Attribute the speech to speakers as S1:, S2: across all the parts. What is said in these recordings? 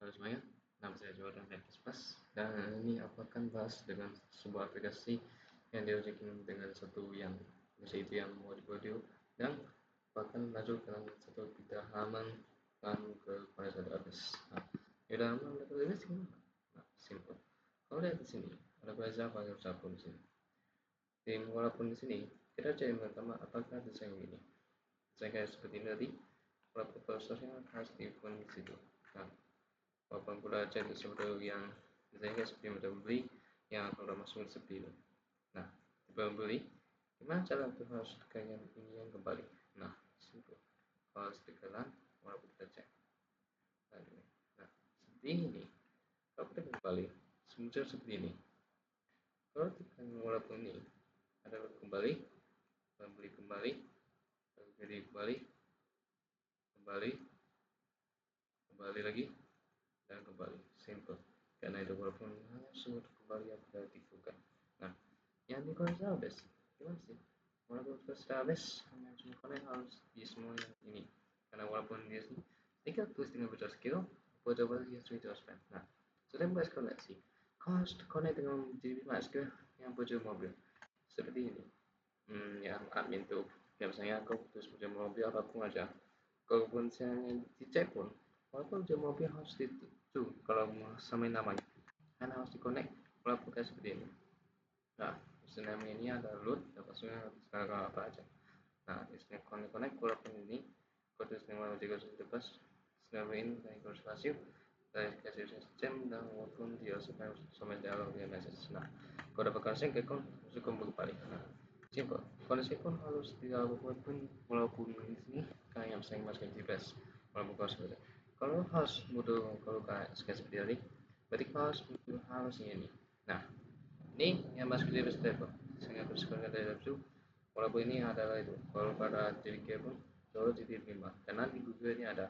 S1: Halo semuanya, nama saya Jordan Plus dan ini aku akan bahas dengan sebuah aplikasi yang diujikan dengan satu yang yaitu yang mau dibuat dan bahkan masuk dalam satu pita halaman dan kepada satu atas. Nah, di dalam halaman ini nah, simple. Kalau lihat di sini ada bahasa pakai sabun di sini. Walaupun di sini kita cari yang pertama apakah desain ini. Desain kayak seperti ini tadi, walaupun kursornya harus dibuat di situ. Nah, walaupun pula cari sesuatu yang misalnya seperti modal beli yang akan masuk seperti itu. Nah, tipe beli gimana cara untuk harus tekan yang ini yang kembali. Nah, simple. Kalau tekan walaupun kita cek. Nah, seperti ini. Kalau kita kembali, muncul seperti ini. Kalau tekan walaupun ini ada kembali, beli kembali, jadi kembali, kembali, kembali lagi, dan kembali. Simple. Karena itu walaupun hanya suatu kembali yang sudah dibuka. Nah, yang di habis gimana sih walaupun habis hanya cuma kalian harus di semua yang ini karena walaupun dia tinggal tulis dengan bocor skill coba dia switch spam. Nah sudah membahas koneksi kau harus connect dengan JB Masker yang bocor mobil seperti ini yang admin tuh ya misalnya kau tulis bocor mobil apapun aja kalaupun misalnya dicek pun walaupun bocor mobil harus ditutup kalau mau samain namanya karena harus di connect walaupun kayak seperti ini. Nah, username ini ada root, dan passwordnya sekarang apa aja. Nah, username connect walaupun ini kode username juga sudah bebas. Username ini dari kursus pasif, dari kasih sistem dan walaupun dia supaya sama dialog dengan message. Nah, kode bekasnya ke kon masuk kembali. Nah, simple. Kondisi pun harus dilakukan pun walaupun di sini kayak yang saya masuk GPS walaupun kau seperti kalau harus butuh kalau kayak seperti ini berarti kau harus ini. Nah, ini yang masuk di step saya bersekolah dari itu walaupun ini adalah itu kalau pada titik pun selalu titik 5 karena di Google ini ada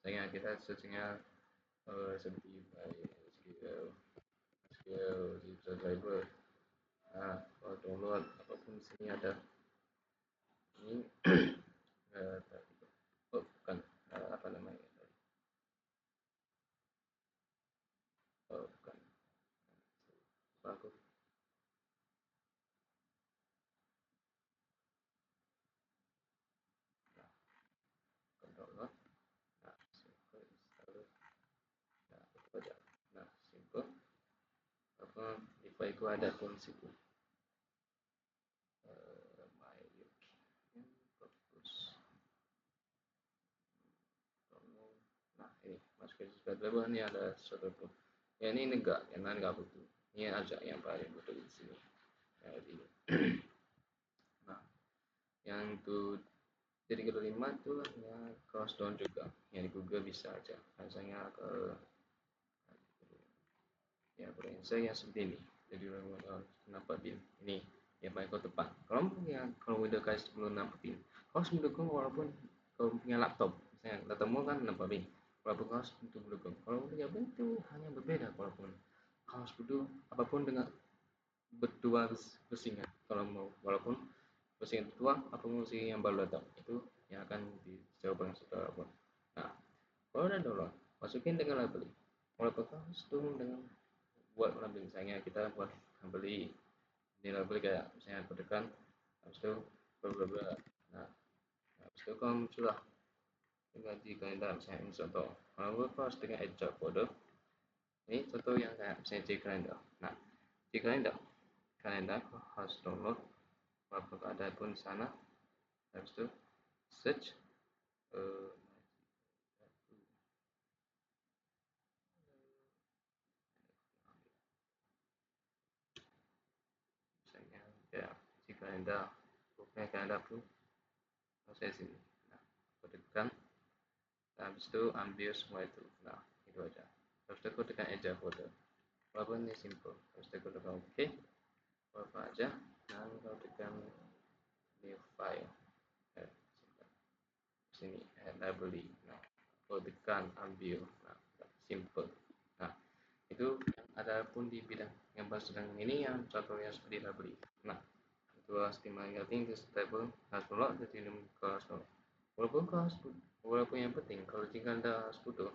S1: saya kita searchnya seperti skill skill driver nah kalau download apapun di sini ada ini oh bukan apa namanya oh bukan bagus nah download nah simple install nah itu aja nah simple apa device itu ada pun situ my yang bagus nah ini masuk ke level ini ada sesuatu pun ya ini enggak yang lain enggak butuh ini aja yang paling butuh di sini ya, ini nah yang itu jadi kelima itu ya cross down juga yang di Google bisa aja misalnya ke ya saya seperti ini jadi kenapa pin ini ya baik ke depan kalau punya kalau Windows guys belum nampakin harus mendukung walaupun kalau punya laptop misalnya laptopmu kan nampakin walaupun harus untuk mendukung kalau punya bentuk hanya berbeda walaupun harus butuh apapun dengan berdua mesinnya kalau mau walaupun mesin tua atau mesin yang baru datang itu yang akan dicoba setelah pun nah kalau udah download masukin dengan label walaupun harus turun dengan buat ngambil misalnya kita buat beli nilai beli kayak misalnya aku tekan habis itu bla nah habis itu kamu sudah tinggal di kalender misalnya ini contoh kalau gue harus dengan edge kode ini contoh yang kayak misalnya di kalender nah di kalender kalender harus download walaupun ada pun di sana habis itu search eh, misalnya ya di kalender bukannya kalender pun saya sini nah aku tekan habis itu ambil semua itu nah itu aja habis itu aku tekan aja folder walaupun ini simple habis itu aku tekan oke apa aja nah kalau tekan new file eh, sini library nah aku tekan ambil nah simple nah itu ada pun di bidang yang bahas sedang ini yang contohnya seperti library nah itu harus dimanakin ke table harus mulai jadi kelas walaupun kelas walaupun yang penting kalau jika anda harus butuh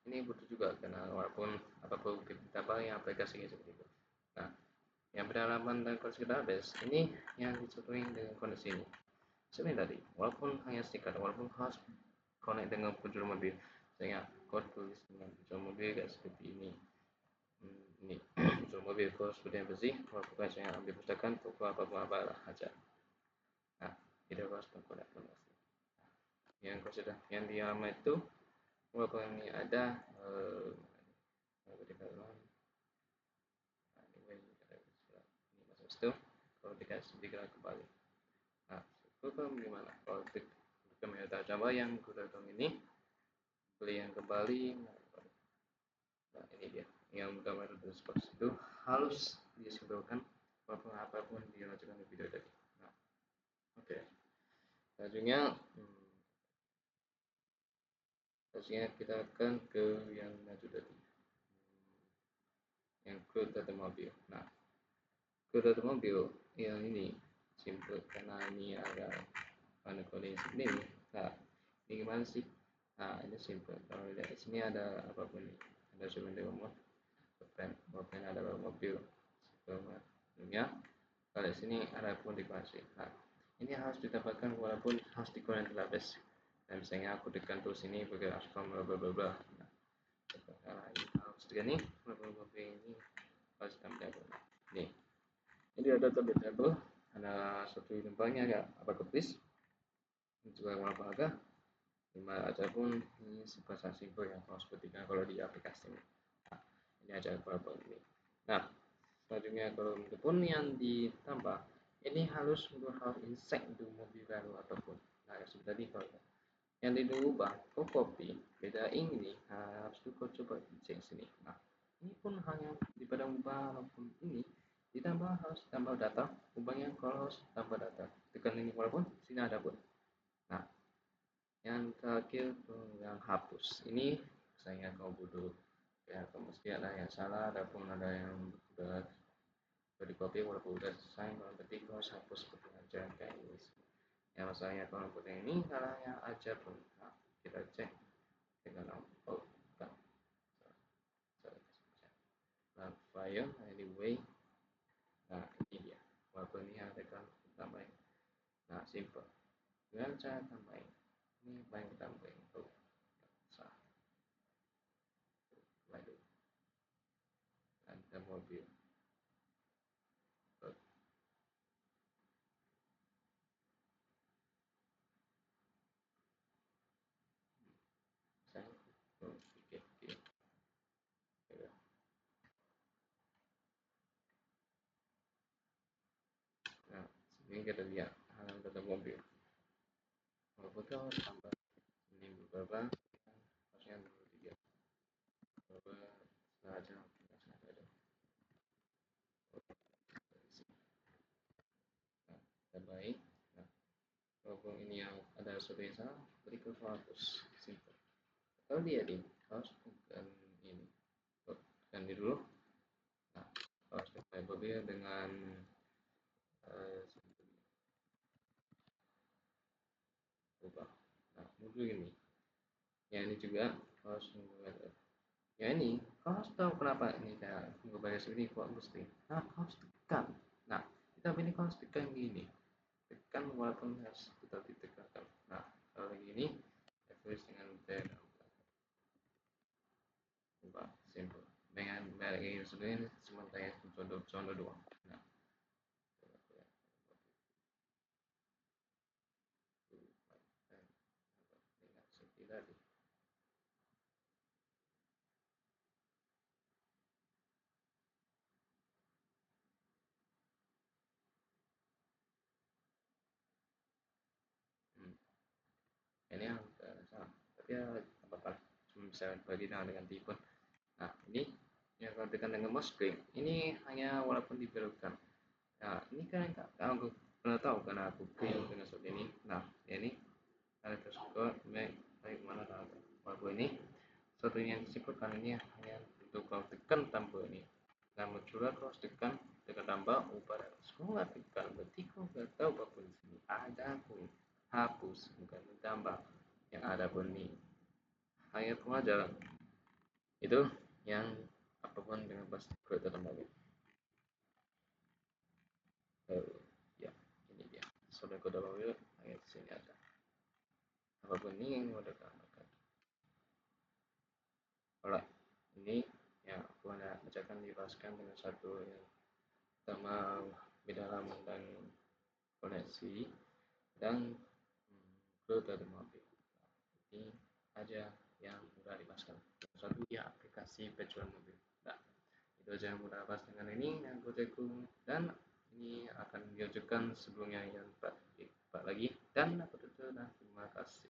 S1: ini butuh juga karena walaupun apapun kita pakai aplikasinya seperti itu. Nah, yang berhalaman dan kondisi database ini yang disesuaikan dengan kondisi ini. Seperti tadi, walaupun hanya singkat, walaupun harus connect dengan penjual mobil, saya kode tulis dengan penjual mobil kayak seperti ini. Ini penjual mobil kode seperti yang bersih, walaupun saya ambil pustakan toko apa aja. Nah, tidak harus menggunakan yang sudah yang di halaman itu walaupun ini ada itu kalau dikasih digerak kembali. Nah, itu gimana? Kalau kita melihat coba yang gunakan ini beli yang kembali. Nah, ini dia yang gambar seperti itu harus disimpulkan apapun dilakukan di video tadi. Nah, oke. Selanjutnya, kita akan ke yang maju tadi, yang ke data mobil. Nah, ke data mobil yang ini simple karena ini ada kode sendiri. Nah, ini gimana sih? Nah, ini simple. Kalau lihat di sini ada apapun nih, ada sebenarnya umum, bukan ada mobil, sebelumnya. Kalau di sini ada pun dikasih. Nah, ini harus ditambahkan walaupun harus dikurangi database. Dan misalnya aku tekan terus ini bagian askom bla bla bla bla. Nah, ini harus tekan ini, ini harus tambah. Nih, ini ada table, ada satu tempatnya ada apa kepis, juga walaupun agak lima aja pun ini sebesar simpel yang kalau sepertinya kalau di aplikasi ini. Nah, ini aja beberapa ini. Nah, selanjutnya kalau pun yang ditambah ini harus insert itu mobil baru ataupun nah seperti tadi kalau yang diubah copy beda ini harus juga coba dicek sini. Nah, ini pun hanya di pada ubah walaupun ini ditambah harus tambah data ubahnya kalau harus tambah data tekan ini walaupun sini ada pun. Nah, yang terakhir yang hapus ini saya kau butuh ya mesti ada yang salah ataupun ada yang udah di copy walaupun udah selesai berarti harus hapus seperti aja kayak ini yang masalahnya kalau putih ini salahnya aja pun nah, kita cek dengan oh bukan nah, file anyway nah ini dia walaupun ini ada kan tambahin nah simple dengan cara tambahin ini paling tambahin tuh sah lalu ada mobil saya sedikit nah ini kita lihat data mobil walaupun kalau tambah ini beberapa harusnya 23 beberapa setengah jam nah terbaik nah walaupun ini yang ada survei beri ke 100 simple kalau dia di harus bukan ini ganti dulu nah harus berbeda dengan uh, ubah nah modul ini ya ini juga harus menggunakan ya ini kau harus tahu kenapa ini kayak mengubah sini kok mesti nah kau harus tekan nah kita pilih kau harus tekan gini tekan walaupun harus tetap ditekan nah kalau gini tulis dengan ubah simple dengan merek ini sebenarnya sementara contoh doang nah tadi ini yang salah tapi ya apa cuma bisa bagi dengan tipe nah ini yang kalau tekan dengan mouse klik ini hanya walaupun dibelokkan nah ini kan aku pernah tahu karena aku klik dengan seperti ini nah ini ada terus ke baik mana tahu walaupun ini satunya yang disebutkan ini hanya untuk kalau tekan tambah ini nah mencurah kalau tekan tekan tambah ubah semua tekan berarti kau nggak tahu apapun di sini ada pun hapus bukan ditambah yang ada pun ini hanya pengajaran Itu yang apapun dengan pasti kode mobil. Ya, ini dia sudah kode mobil. Di sini ada apapun ini yang udah tambahkan. Oleh ini ya aku hanya bacakan dibahaskan dengan satu yang pertama kedalaman dan koneksi dan kode mobil. Ini aja yang mudah dibahaskan. Satu ya aplikasi penjualan mobil. Nah, itu aja yang mudah bahas dengan ini yang Goteku, dan ini akan diajukan sebelumnya yang Pak lagi, dan aku tutup. Terima kasih.